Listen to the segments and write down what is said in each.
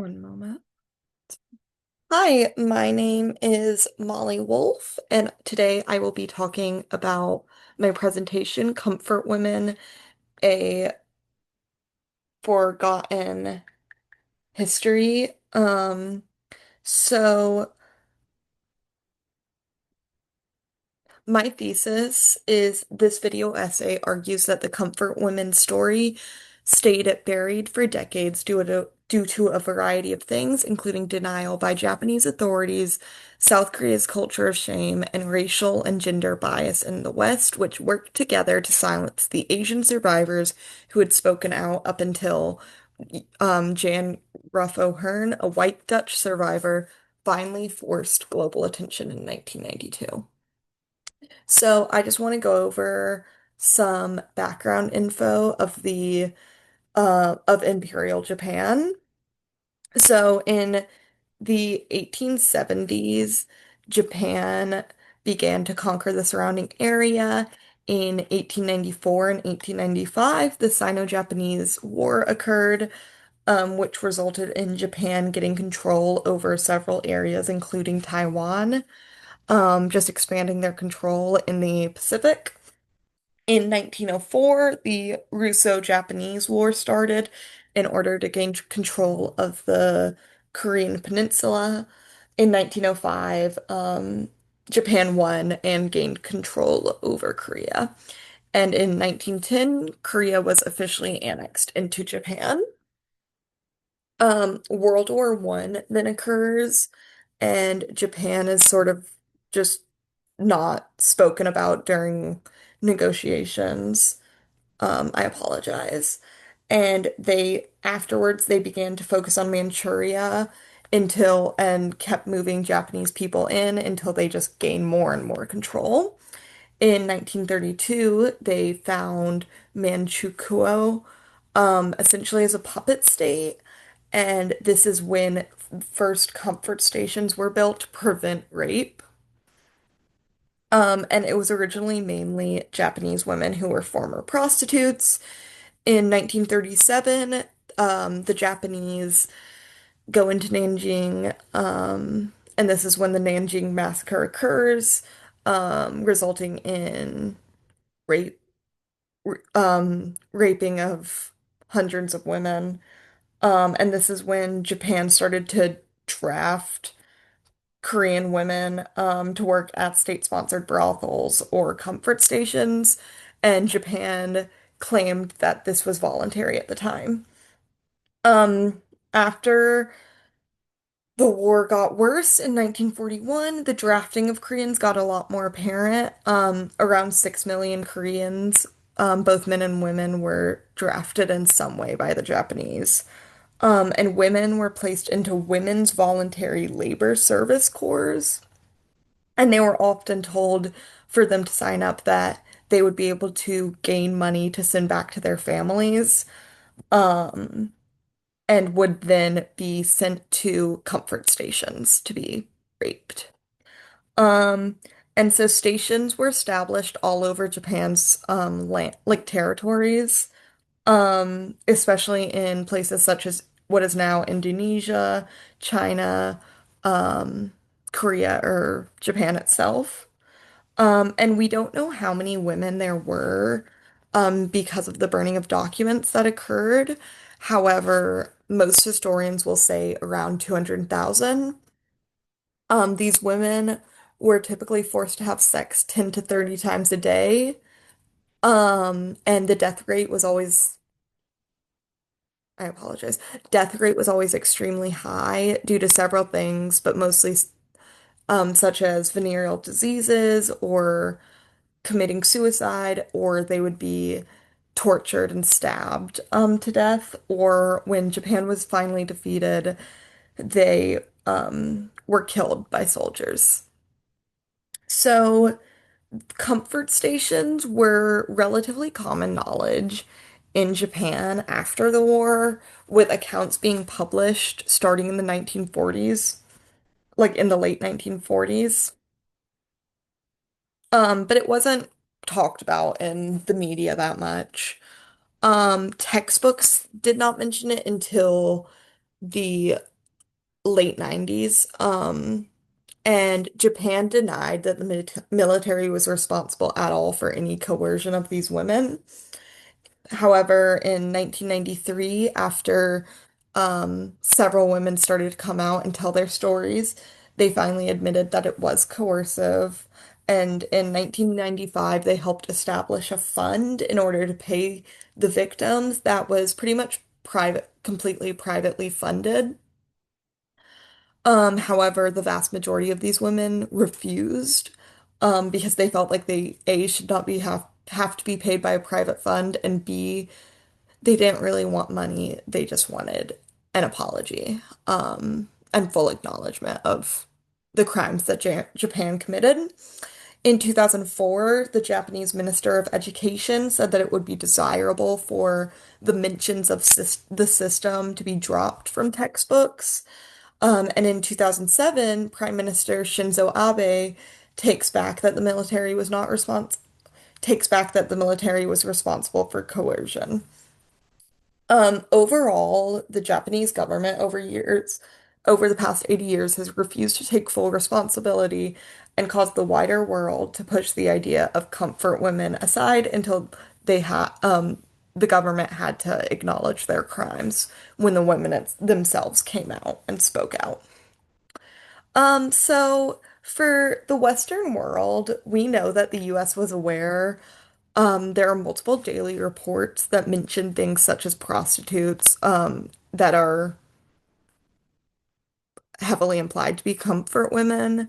One moment. Hi, my name is Molly Wolf, and today I will be talking about my presentation, Comfort Women, a Forgotten History. So my thesis is this video essay argues that the Comfort Women's story stayed buried for decades due to a variety of things, including denial by Japanese authorities, South Korea's culture of shame, and racial and gender bias in the West, which worked together to silence the Asian survivors who had spoken out up until Jan Ruffo Hearn, a white Dutch survivor, finally forced global attention in 1992. So I just want to go over some background info of the of Imperial Japan. So in the 1870s, Japan began to conquer the surrounding area. In 1894 and 1895, the Sino-Japanese War occurred, which resulted in Japan getting control over several areas, including Taiwan, just expanding their control in the Pacific. In 1904, the Russo-Japanese War started in order to gain control of the Korean Peninsula. In 1905, Japan won and gained control over Korea. And in 1910, Korea was officially annexed into Japan. World War One then occurs, and Japan is sort of just not spoken about during negotiations. I apologize. And afterwards, they began to focus on Manchuria and kept moving Japanese people in until they just gained more and more control. In 1932, they found Manchukuo, essentially as a puppet state. And this is when first comfort stations were built to prevent rape. And it was originally mainly Japanese women who were former prostitutes. In 1937, the Japanese go into Nanjing, and this is when the Nanjing Massacre occurs, resulting in rape, raping of hundreds of women. And this is when Japan started to draft Korean women to work at state-sponsored brothels or comfort stations, and Japan claimed that this was voluntary at the time. Um, After the war got worse in 1941, the drafting of Koreans got a lot more apparent. Around 6 million Koreans, both men and women, were drafted in some way by the Japanese. And women were placed into women's voluntary labor service corps. And they were often told for them to sign up that they would be able to gain money to send back to their families, um, and would then be sent to comfort stations to be raped. Um, and so stations were established all over Japan's land, like territories, especially in places such as what is now Indonesia, China, um, Korea, or Japan itself. And we don't know how many women there were, because of the burning of documents that occurred. However, most historians will say around 200,000. These women were typically forced to have sex 10 to 30 times a day. And the death rate was always, I apologize, death rate was always extremely high due to several things, but mostly such as venereal diseases or committing suicide, or they would be tortured and stabbed to death, or when Japan was finally defeated, they were killed by soldiers. So comfort stations were relatively common knowledge in Japan after the war, with accounts being published starting in the 1940s, like in the late 1940s. But it wasn't talked about in the media that much. Textbooks did not mention it until the late 90s. And Japan denied that the military was responsible at all for any coercion of these women. However, in 1993, after several women started to come out and tell their stories, they finally admitted that it was coercive. And in 1995, they helped establish a fund in order to pay the victims that was pretty much completely privately funded. However, the vast majority of these women refused, because they felt like they A, should not be have to be paid by a private fund, and B, they didn't really want money. They just wanted an apology, and full acknowledgement of the crimes that Japan committed. In 2004, the Japanese Minister of Education said that it would be desirable for the mentions of the system to be dropped from textbooks. And in 2007, Prime Minister Shinzo Abe takes back that the military was not respons takes back that the military was responsible for coercion. Overall, the Japanese government over the past 80 years, has refused to take full responsibility and caused the wider world to push the idea of comfort women aside until the government had to acknowledge their crimes when the women themselves came out and spoke out. So for the Western world, we know that the US was aware. There are multiple daily reports that mention things such as prostitutes, that are heavily implied to be comfort women.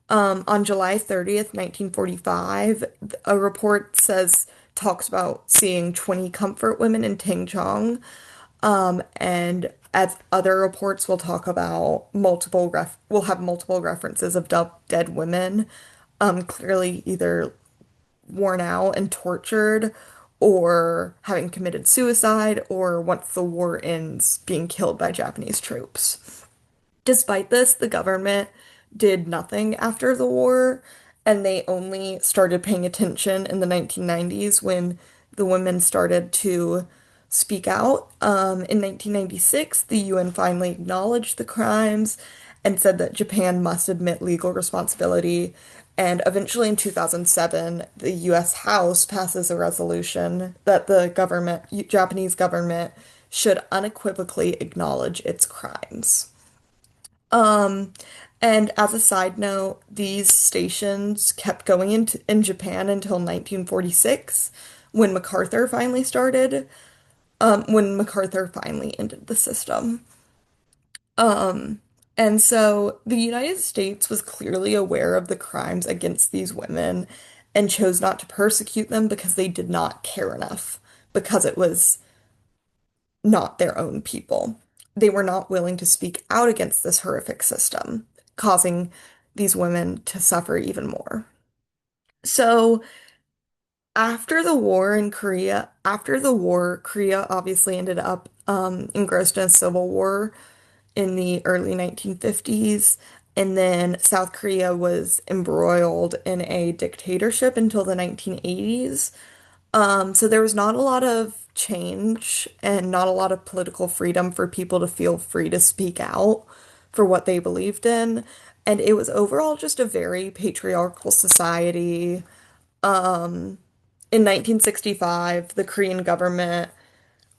On July 30th, 1945, a report talks about seeing 20 comfort women in Tangchong. And as other reports will talk about will have multiple references of dead women, clearly either worn out and tortured, or having committed suicide, or once the war ends, being killed by Japanese troops. Despite this, the government did nothing after the war, and they only started paying attention in the 1990s when the women started to speak out. In 1996, the UN finally acknowledged the crimes and said that Japan must admit legal responsibility. And eventually in 2007, the US House passes a resolution that Japanese government, should unequivocally acknowledge its crimes. Um, and as a side note, these stations kept going in Japan until 1946, when when MacArthur finally ended the system. Um, and so the United States was clearly aware of the crimes against these women and chose not to persecute them because they did not care enough, because it was not their own people. They were not willing to speak out against this horrific system, causing these women to suffer even more. So, after the war, Korea obviously ended up engrossed in a civil war in the early 1950s, and then South Korea was embroiled in a dictatorship until the 1980s. So there was not a lot of change and not a lot of political freedom for people to feel free to speak out for what they believed in. And it was overall just a very patriarchal society. In 1965, the Korean government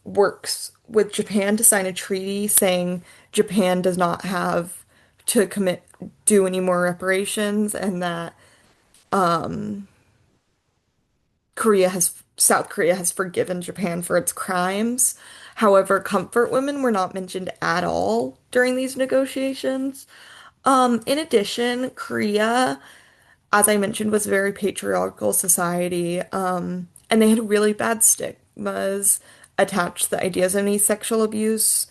works with Japan to sign a treaty saying Japan does not have to do any more reparations, and that South Korea has forgiven Japan for its crimes. However, comfort women were not mentioned at all during these negotiations. In addition, Korea, as I mentioned, was a very patriarchal society, and they had really bad stigmas attached to the ideas of any sexual abuse,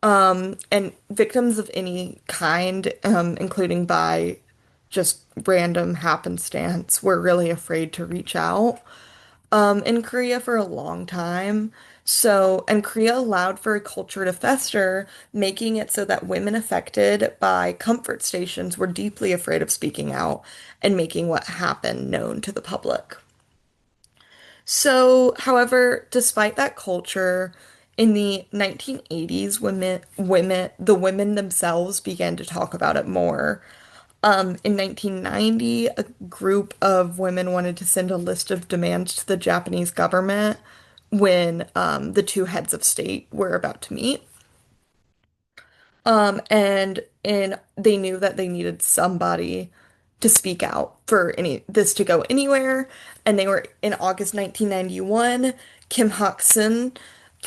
and victims of any kind, including by just random happenstance, were really afraid to reach out in Korea for a long time. And Korea allowed for a culture to fester, making it so that women affected by comfort stations were deeply afraid of speaking out and making what happened known to the public. So, however, despite that culture, In the 1980s, the women themselves began to talk about it more. In 1990, a group of women wanted to send a list of demands to the Japanese government when the two heads of state were about to meet. And they knew that they needed somebody to speak out for any this to go anywhere. And they were in August 1991, Kim Hak-sun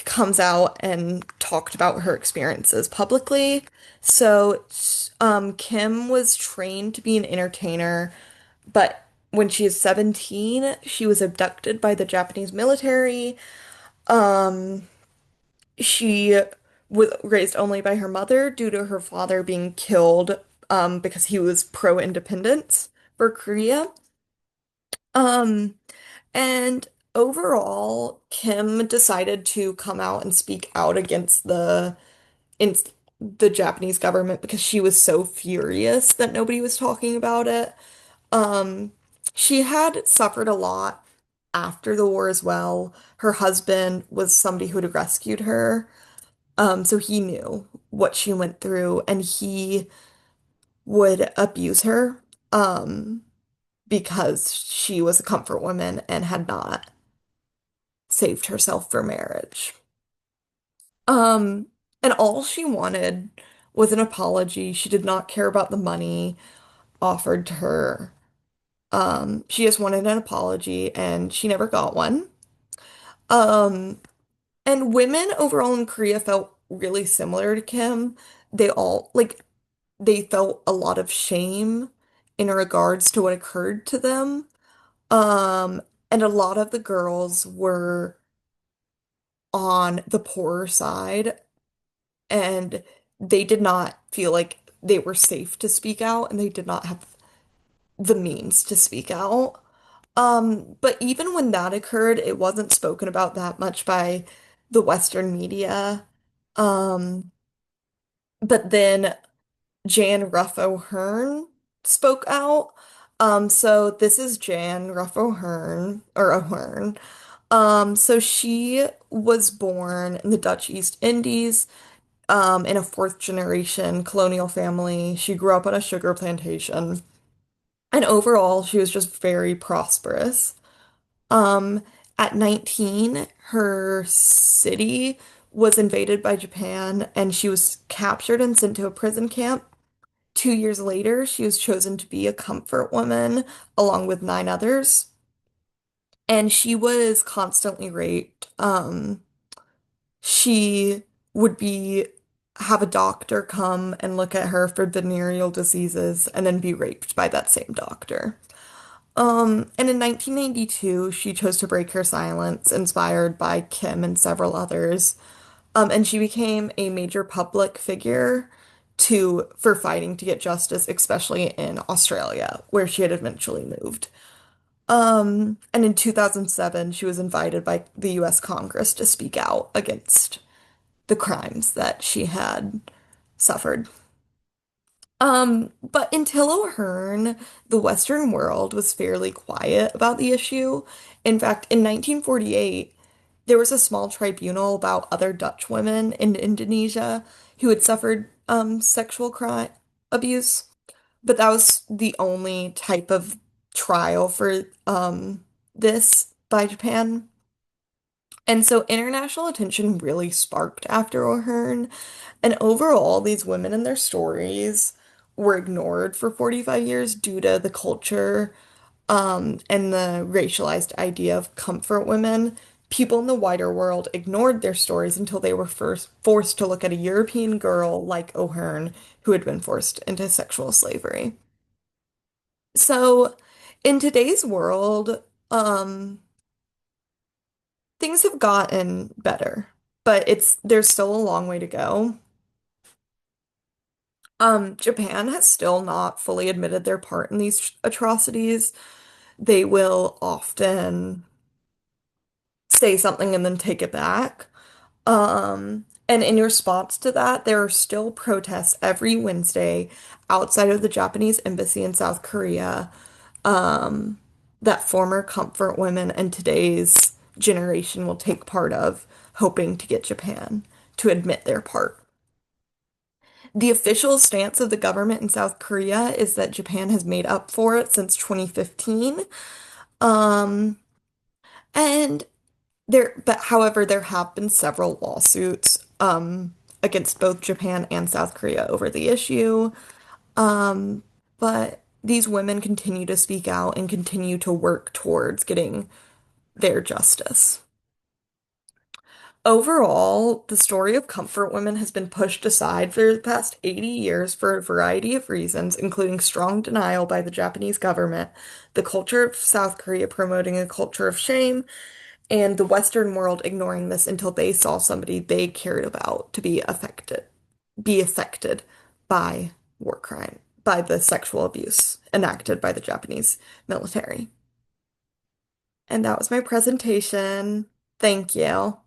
comes out and talked about her experiences publicly. So, Kim was trained to be an entertainer, but when she is 17, she was abducted by the Japanese military. She was raised only by her mother due to her father being killed because he was pro-independence for Korea. Um, and overall, Kim decided to come out and speak out against in the Japanese government because she was so furious that nobody was talking about it. Um, she had suffered a lot after the war as well. Her husband was somebody who had rescued her. So he knew what she went through and he would abuse her, because she was a comfort woman and had not saved herself for marriage. Um, and all she wanted was an apology. She did not care about the money offered to her. She just wanted an apology and she never got one. Um, and women overall in Korea felt really similar to Kim. They all they felt a lot of shame in regards to what occurred to them. Um, and a lot of the girls were on the poorer side, and they did not feel like they were safe to speak out, and they did not have the means to speak out. But even when that occurred, it wasn't spoken about that much by the Western media. Um, but then Jan Ruff O'Hearn spoke out. So this is Jan Ruff O'Hearn or O'Hearn. So she was born in the Dutch East Indies, in a fourth generation colonial family. She grew up on a sugar plantation, and overall, she was just very prosperous. Um, at 19, her city was invaded by Japan, and she was captured and sent to a prison camp. 2 years later, she was chosen to be a comfort woman along with nine others, and she was constantly raped. She would be have a doctor come and look at her for venereal diseases and then be raped by that same doctor. And in 1992, she chose to break her silence, inspired by Kim and several others. And she became a major public figure for fighting to get justice, especially in Australia, where she had eventually moved. And in 2007, she was invited by the US Congress to speak out against the crimes that she had suffered. But until O'Hearn, the Western world was fairly quiet about the issue. In fact, in 1948, there was a small tribunal about other Dutch women in Indonesia who had suffered sexual crime abuse, but that was the only type of trial for this by Japan. And so international attention really sparked after O'Hearn, and overall, these women and their stories were ignored for 45 years due to the culture, and the racialized idea of comfort women. People in the wider world ignored their stories until they were first forced to look at a European girl like O'Hearn who had been forced into sexual slavery. So, in today's world, things have gotten better, but there's still a long way to go. Japan has still not fully admitted their part in these atrocities. They will often say something and then take it back. And in response to that, there are still protests every Wednesday outside of the Japanese embassy in South Korea, that former comfort women and today's generation will take part of, hoping to get Japan to admit their part. The official stance of the government in South Korea is that Japan has made up for it since 2015. Um, and but however, there have been several lawsuits against both Japan and South Korea over the issue. Um, but these women continue to speak out and continue to work towards getting their justice. Overall, the story of comfort women has been pushed aside for the past 80 years for a variety of reasons, including strong denial by the Japanese government, the culture of South Korea promoting a culture of shame, and the Western world ignoring this until they saw somebody they cared about to be affected by war crime, by the sexual abuse enacted by the Japanese military. And that was my presentation. Thank you.